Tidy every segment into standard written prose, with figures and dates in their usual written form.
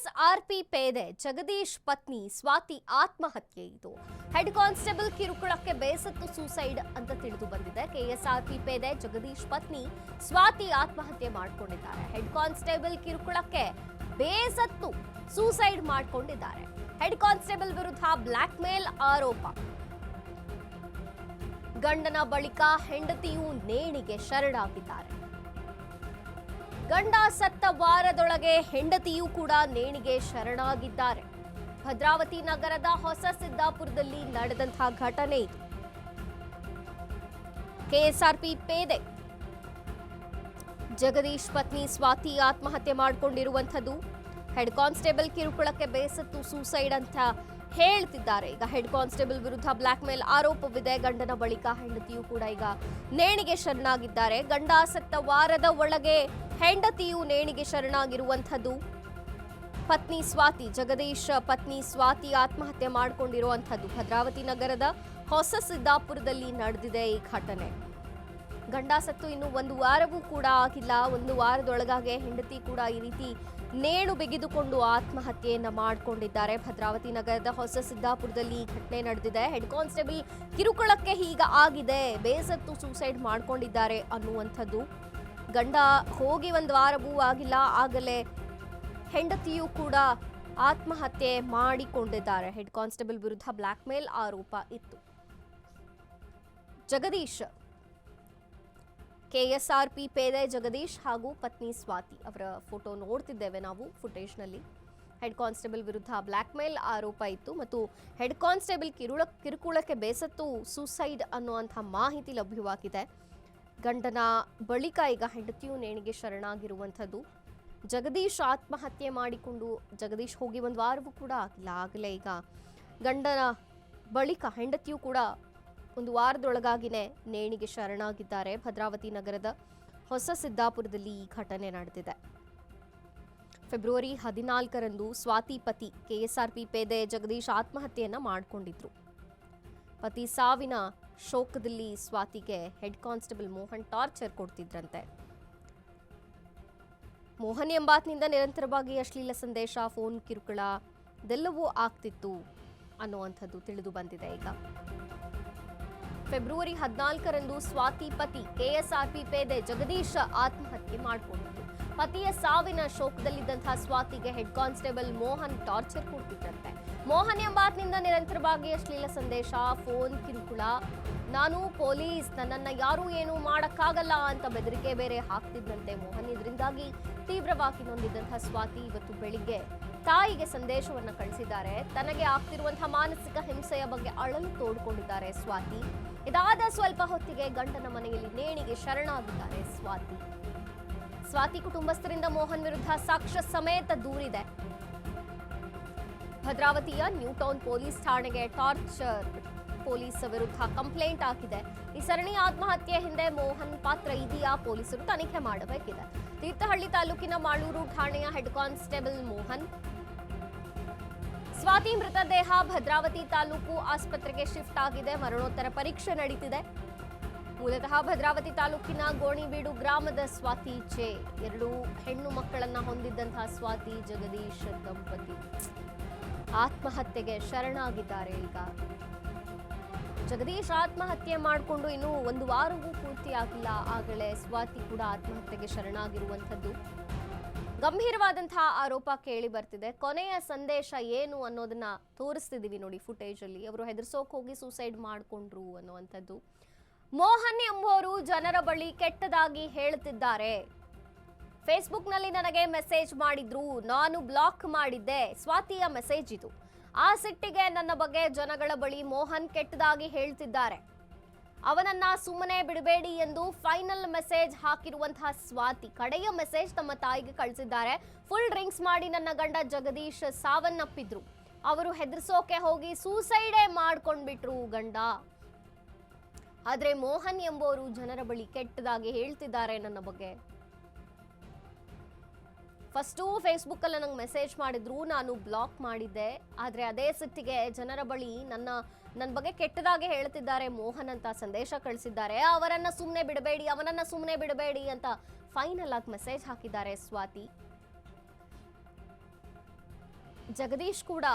KSRP ಪೇದೆ ಜಗದೀಶ್ ಪತ್ನಿ ಸ್ವಾತಿ ಆತ್ಮಹತ್ಯೆ. ಇದು ಹೆಡ್ ಕಾನ್ಸ್ಟೇಬಲ್ ಕಿರುಕುಳಕ್ಕೆ ಬೇಸತ್ತು ಸೂಸೈಡ್ ಅಂತ ತಿಳಿದು ಬಂದಿದೆ. ಕೆಎಸ್ಆರ್ಪಿ ಪೇದೆ ಜಗದೀಶ್ ಪತ್ನಿ ಸ್ವಾತಿ ಆತ್ಮಹತ್ಯೆ ಮಾಡಿಕೊಂಡಿದ್ದಾರೆ. ಹೆಡ್ ಕಾನ್ಸ್ಟೇಬಲ್ ಕಿರುಕುಳಕ್ಕೆ ಬೇಸತ್ತು ಸೂಸೈಡ್ ಮಾಡಿಕೊಂಡಿದ್ದಾರೆ. ಹೆಡ್ ಕಾನ್ಸ್ಟೇಬಲ್ ವಿರುದ್ಧ ಬ್ಲಾಕ್ ಮೇಲ್ ಆರೋಪ. ಗಂಡನ ಬಳಿಕ ಹೆಂಡತಿಯು ನೇಣಿಗೆ ಶರಣಾಗಿದ್ದಾರೆ. ಗಂಡ ಸತ್ತ ವಾರದೊಳಗೆ ಹೆಂಡತಿಯೂ ಕೂಡ ನೇಣಿಗೆ ಶರಣಾಗಿದ್ದಾರೆ. ಭದ್ರಾವತಿ ನಗರದ ಹೊಸ ಸಿದ್ದಾಪುರದಲ್ಲಿ ನಡೆದಂತಹ ಘಟನೆ ಇದು. ಕೆಎಸ್ಆರ್ಪಿ ಪೇದೆ ಜಗದೀಶ್ ಪತ್ನಿ ಸ್ವಾತಿ ಆತ್ಮಹತ್ಯೆ ಮಾಡಿಕೊಂಡಿರುವಂಥದ್ದು. ಹೆಡ್ ಕಾನ್ಸ್ಟೇಬಲ್ ಕಿರುಕುಳಕ್ಕೆ ಬೇಸತ್ತು ಸೂಸೈಡ್ ಅಂತ ಹೇಳ್ತಿದ್ದಾರೆ. ಈಗ ಹೆಡ್ ಕಾನ್ಸ್ಟೇಬಲ್ ವಿರುದ್ಧ ಬ್ಲಾಕ್ ಮೇಲ್ ಆರೋಪವಿದೆ. ಗಂಡನ ಬಳಿಕ ಹೆಂಡತಿಯೂ ಕೂಡ ಈಗ ನೇಣಿಗೆ ಶರಣಾಗಿದ್ದಾರೆ. ಗಂಡ ಸತ್ತ ವಾರದ ಒಳಗೆ ಹೆಂಡತಿಯು ನೇಣಿಗೆ ಶರಣಾಗಿರುವಂಥದ್ದು. ಪತ್ನಿ ಸ್ವಾತಿ, ಜಗದೀಶ್ ಪತ್ನಿ ಸ್ವಾತಿ ಆತ್ಮಹತ್ಯೆ ಮಾಡಿಕೊಂಡಿರುವಂಥದ್ದು. ಭದ್ರಾವತಿ ನಗರದ ಹೊಸ ಸಿದ್ದಾಪುರದಲ್ಲಿ ನಡೆದಿದೆ ಈ ಘಟನೆ. ಗಂಡ ಸತ್ತು ಇನ್ನು ಒಂದು ವಾರವೂ ಕೂಡ ಆಗಿಲ್ಲ. ಒಂದು ವಾರದೊಳಗಾಗೆ ಹೆಂಡತಿ ಕೂಡ ಈ ರೀತಿ ನೇಣು ಬಿಗಿದುಕೊಂಡು ಆತ್ಮಹತ್ಯೆಯನ್ನ ಮಾಡಿಕೊಂಡಿದ್ದಾರೆ. ಭದ್ರಾವತಿ ನಗರದ ಹೊಸ ಸಿದ್ದಾಪುರದಲ್ಲಿ ಈ ಘಟನೆ ನಡೆದಿದೆ. ಹೆಡ್ ಕಾನ್ಸ್ಟೇಬಲ್ ಕಿರುಕುಳಕ್ಕೆ ಹೀಗ ಆಗಿದೆ, ಬೇಸತ್ತು ಸೂಸೈಡ್ ಮಾಡಿಕೊಂಡಿದ್ದಾರೆ ಅನ್ನುವಂಥದ್ದು. ಗಂಡ ಹೋಗಿ ಒಂದು ವಾರವೂ ಆಗಿಲ್ಲ, ಆಗಲೇ ಹೆಂಡತಿಯೂ ಕೂಡ ಆತ್ಮಹತ್ಯೆ ಮಾಡಿಕೊಂಡಿದ್ದಾರೆ. ಹೆಡ್ ಕಾನ್ಸ್ಟೇಬಲ್ ವಿರುದ್ಧ ಬ್ಲಾಕ್ ಮೇಲ್ ಆರೋಪ ಇತ್ತು. ಜಗದೀಶ್, ಕೆಎಸ್ಆರ್ಪಿ ಪೇದೆ ಜಗದೀಶ್ ಹಾಗೂ ಪತ್ನಿ ಸ್ವಾತಿ ಅವರ ಫೋಟೋ ನೋಡ್ತಿದ್ದೇವೆ ನಾವು ಫುಟೇಜ್ನಲ್ಲಿ. ಹೆಡ್ ಕಾನ್ಸ್ಟೇಬಲ್ ವಿರುದ್ಧ ಬ್ಲಾಕ್ ಮೇಲ್ ಆರೋಪ ಇತ್ತು ಮತ್ತು ಹೆಡ್ ಕಾನ್ಸ್ಟೇಬಲ್ ಕಿರುಕುಳಕ್ಕೆ ಬೇಸತ್ತು ಸೂಸೈಡ್ ಅನ್ನುವಂಥ ಮಾಹಿತಿ ಲಭ್ಯವಾಗಿದೆ. ಗಂಡನ ಬಳಿಕ ಈಗ ಹೆಂಡತಿಯು ನೇಣಿಗೆ ಶರಣಾಗಿರುವಂಥದ್ದು. ಜಗದೀಶ್ ಆತ್ಮಹತ್ಯೆ ಮಾಡಿಕೊಂಡು ಜಗದೀಶ್ ಹೋಗಿ ಒಂದು ವಾರವೂ ಕೂಡ ಆಗಿಲ್ಲ, ಆಗಲೇ ಈಗ ಗಂಡನ ಬಳಿಕ ಹೆಂಡತಿಯು ಕೂಡ ಒಂದು ವಾರದೊಳಗಾಗಿನೇ ನೇಣಿಗೆ ಶರಣಾಗಿದ್ದಾರೆ. ಭದ್ರಾವತಿ ನಗರದ ಹೊಸ ಸಿದ್ದಾಪುರದಲ್ಲಿ ಈ ಘಟನೆ ನಡೆದಿದೆ. ಫೆಬ್ರವರಿ 14ರಂದು ಸ್ವಾತಿ ಪತಿ ಕೆಎಸ್ಆರ್ಪಿ ಪೇದೆ ಜಗದೀಶ್ ಆತ್ಮಹತ್ಯೆಯನ್ನ ಮಾಡಿಕೊಂಡಿದ್ರು. ಪತಿ ಸಾವಿನ ಶೋಕದಲ್ಲಿ ಸ್ವಾತಿಗೆ ಹೆಡ್ ಕಾನ್ಸ್ಟೇಬಲ್ ಮೋಹನ್ ಟಾರ್ಚರ್ ಕೊಡ್ತಿದ್ರಂತೆ. ಮೋಹನ್ ಎಂಬಾತನಿಂದ ನಿರಂತರವಾಗಿ ಅಶ್ಲೀಲ ಸಂದೇಶ, ಫೋನ್ ಕಿರುಕುಳ ಇದೆಲ್ಲವೂ ಆಗ್ತಿತ್ತು ಅನ್ನುವಂಥದ್ದು ತಿಳಿದು ಬಂದಿದೆ. ಈಗ ಫೆಬ್ರವರಿ 14ರಂದು ಸ್ವಾತಿ ಪತಿ ಕೆಎಸ್ಆರ್ಪಿ ಪೇದೆ ಜಗದೀಶ್ ಆತ್ಮಹತ್ಯೆ ಮಾಡಿಕೊಂಡಿದ್ರು. ಪತಿಯ ಸಾವಿನ ಶೋಕದಲ್ಲಿದ್ದಂತಹ ಸ್ವಾತಿಗೆ ಹೆಡ್ ಕಾನ್ಸ್ಟೇಬಲ್ ಮೋಹನ್ ಟಾರ್ಚರ್ ಕೊಡ್ತಿದ್ದಂತೆ. ಮೋಹನ್ ಎಂಬಾತನಿಂದ ನಿರಂತರವಾಗಿ ಅಶ್ಲೀಲ ಸಂದೇಶ, ಫೋನ್ ಕಿರುಕುಳ, ನಾನು ಪೊಲೀಸ್, ನನ್ನನ್ನ ಯಾರೂ ಏನೂ ಮಾಡಕ್ಕಾಗಲ್ಲ ಅಂತ ಬೆದರಿಕೆ ಬೇರೆ ಹಾಕ್ತಿದ್ದಂತೆ ಮೋಹನ್. ಇದರಿಂದಾಗಿ ತೀವ್ರವಾಗಿ ನೊಂದಿದ್ದಂತಹ ಸ್ವಾತಿ ಇವತ್ತು ಬೆಳಿಗ್ಗೆ ತಾಯಿಗೆ ಸಂದೇಶವನ್ನ ಕಳಿಸಿದ್ದಾರೆ. ತನಗೆ ಆಗ್ತಿರುವಂತಹ ಮಾನಸಿಕ ಹಿಂಸೆಯ ಬಗ್ಗೆ ಅಳಲು ತೋಡ್ಕೊಂಡಿದ್ದಾರೆ ಸ್ವಾತಿ. ಇದಾದ ಸ್ವಲ್ಪ ಹೊತ್ತಿಗೆ ಗಂಡನ ಮನೆಯಲ್ಲಿ ನೇಣಿಗೆ ಶರಣಾಗಿದ್ದಾರೆ ಸ್ವಾತಿ. ಸ್ವಾತಿ ಕುಟುಂಬಸ್ಥರಿಂದ ಮೋಹನ್ ವಿರುದ್ಧ ಸಾಕ್ಷ್ಯ ಸಮೇತ ದೂರಿದೆ. ಭದ್ರಾವತಿಯ ನ್ಯೂ ಟೌನ್ ಪೊಲೀಸ್ ಠಾಣೆಗೆ ಟಾರ್ಚರ್ ಪೊಲೀಸ್ ವಿರುದ್ಧ ಕಂಪ್ಲೇಂಟ್ ಆಗಿದೆ. ಈ ಸರಣಿ ಆತ್ಮಹತ್ಯೆ ಹಿಂದೆ ಮೋಹನ್ ಪಾತ್ರ ಇದೆಯಾ, ಪೊಲೀಸರು ತನಿಖೆ ಮಾಡಬೇಕಿದೆ. ತೀರ್ಥಹಳ್ಳಿ ತಾಲೂಕಿನ ಮಾಳೂರು ಠಾಣೆಯ ಹೆಡ್ ಕಾನ್ಸ್ಟೇಬಲ್ ಮೋಹನ್. ಸ್ವಾತಿ ಮೃತದೇಹ ಭದ್ರಾವತಿ ತಾಲೂಕು ಆಸ್ಪತ್ರೆಗೆ ಶಿಫ್ಟ್ ಆಗಿದೆ. ಮರಣೋತ್ತರ ಪರೀಕ್ಷೆ ನಡೀತಿದೆ. ಮೂಲತಃ ಭದ್ರಾವತಿ ತಾಲೂಕಿನ ಗೋಣಿಬೀಡು ಗ್ರಾಮದ ಸ್ವಾತಿ ಜೆ. 2 ಹೆಣ್ಣು ಮಕ್ಕಳನ್ನ ಹೊಂದಿದ್ದಂತಹ ಸ್ವಾತಿ ಜಗದೀಶ್ ದಂಪತಿ ಆತ್ಮಹತ್ಯೆಗೆ ಶರಣಾಗಿದ್ದಾರೆ. ಈಗ ಜಗದೀಶ್ ಆತ್ಮಹತ್ಯೆ ಮಾಡಿಕೊಂಡು ಇನ್ನು ಒಂದು ವಾರವೂ ಪೂರ್ತಿ ಆಗಿಲ್ಲ, ಆಗಲೇ ಸ್ವಾತಿ ಕೂಡ ಆತ್ಮಹತ್ಯೆಗೆ ಶರಣಾಗಿರುವಂಥದ್ದು. ಗಂಭೀರವಾದಂತಹ ಆರೋಪ ಕೇಳಿ ಬರ್ತಿದೆ. ಕೊನೆಯ ಸಂದೇಶ ಏನು ಅನ್ನೋದನ್ನ ತೋರಿಸ್ತಿದೀವಿ ನೋಡಿ ಫುಟೇಜ್ ಅಲ್ಲಿ. ಅವರು ಹೆದರ್ಸೋಕ್ ಹೋಗಿ ಸೂಸೈಡ್ ಮಾಡಿಕೊಂಡ್ರು ಅನ್ನುವಂಥದ್ದು. ಮೋಹನ್ ಎಂಬುವರು ಜನರ ಬಳಿ ಕೆಟ್ಟದಾಗಿ ಹೇಳುತ್ತಿದ್ದಾರೆ. ಫೇಸ್ಬುಕ್ನಲ್ಲಿ ನನಗೆ ಮೆಸೇಜ್ ಮಾಡಿದ್ರು, ನಾನು ಬ್ಲಾಕ್ ಮಾಡಿದ್ದೆ. ಸ್ವಾತಿಯ ಮೆಸೇಜ್ ಇದು. ಆ ಸಿಟ್ಟಿಗೆ ನನ್ನ ಬಗ್ಗೆ ಜನಗಳ ಬಳಿ ಮೋಹನ್ ಕೆಟ್ಟದಾಗಿ ಹೇಳ್ತಿದ್ದಾರೆ. ಅವನನ್ನ ಸುಮ್ಮನೆ ಬಿಡಬೇಡಿ ಎಂದು ಫೈನಲ್ ಮೆಸೇಜ್ ಹಾಕಿರುವಂತಹ ಸ್ವಾತಿ ಕಡೆಯ ಮೆಸೇಜ್ ತಮ್ಮ ತಾಯಿಗೆ ಕಳಿಸಿದ್ದಾರೆ. ಫುಲ್ ಡ್ರಿಂಕ್ಸ್ ಮಾಡಿ ನನ್ನ ಗಂಡ ಜಗದೀಶ್ ಸಾವನ್ನಪ್ಪಿದ್ರು. ಅವರು ಹೆದರ್ಸೋಕೆ ಹೋಗಿ ಸೂಸೈಡೇ ಮಾಡ್ಕೊಂಡ್ಬಿಟ್ರು ಗಂಡ. ಆದ್ರೆ ಮೋಹನ್ ಎಂಬುವರು ಜನರ ಬಳಿ ಕೆಟ್ಟದಾಗಿ ಹೇಳ್ತಿದ್ದಾರೆ ನನ್ನ ಬಗ್ಗೆ. ಫಸ್ಟು ಫೇಸ್ಬುಕ್ ಅಲ್ಲಿ ನಂಗೆ ಮೆಸೇಜ್ ಮಾಡಿದ್ರು, ನಾನು ಬ್ಲಾಕ್ ಮಾಡಿದ್ದೆ. ಆದ್ರೆ ಅದೇ ಸಿಟ್ಟಿಗೆ ಜನರ ಬಳಿ ನನ್ನ ಬಗ್ಗೆ ಕೆಟ್ಟದಾಗಿ ಹೇಳ್ತಿದ್ದಾರೆ ಮೋಹನ್ ಅಂತ ಸಂದೇಶ ಕಳಿಸಿದ್ದಾರೆ. ಅವನನ್ನ ಸುಮ್ಮನೆ ಬಿಡಬೇಡಿ, ಅಂತ ಫೈನಲ್ ಆಗಿ ಮೆಸೇಜ್ ಹಾಕಿದ್ದಾರೆ ಸ್ವಾತಿ. ಜಗದೀಶ್ ಕೂಡ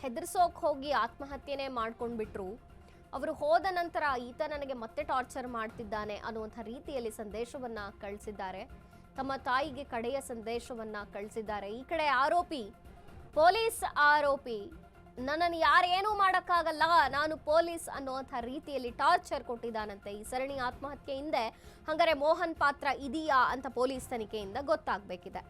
ಹೆದರ್ಸೋಕ್ ಹೋಗಿ ಆತ್ಮಹತ್ಯೆನೇ ಮಾಡ್ಕೊಂಡ್ಬಿಟ್ರು. ಅವರು ಹೋದ ನಂತರ ಈತ ನನಗೆ ಮತ್ತೆ ಟಾರ್ಚರ್ ಮಾಡ್ತಿದ್ದಾನೆ ಅನ್ನುವಂಥ ರೀತಿಯಲ್ಲಿ ಸಂದೇಶವನ್ನ ಕಳಿಸಿದ್ದಾರೆ. ತಮ್ಮ ತಾಯಿಗೆ ಕಡೆಯ ಸಂದೇಶವನ್ನ ಕಳಿಸಿದ್ದಾರೆ. ಈ ಕಡೆ ಪೊಲೀಸ್ ಆರೋಪಿ ನನ್ನನ್ನು ಯಾರೇನೂ ಮಾಡೋಕ್ಕಾಗಲ್ಲ, ನಾನು ಪೊಲೀಸ್ ಅನ್ನುವಂಥ ರೀತಿಯಲ್ಲಿ ಟಾರ್ಚರ್ ಕೊಟ್ಟಿದ್ದಾನಂತೆ. ಈ ಸರಣಿ ಆತ್ಮಹತ್ಯೆ ಹಿಂದೆ ಹಂಗಾರೆ ಮೋಹನ್ ಪಾತ್ರ ಇದೆಯಾ ಅಂತ ಪೊಲೀಸ್ ತನಿಖೆಯಿಂದ ಗೊತ್ತಾಗಬೇಕಿದೆ.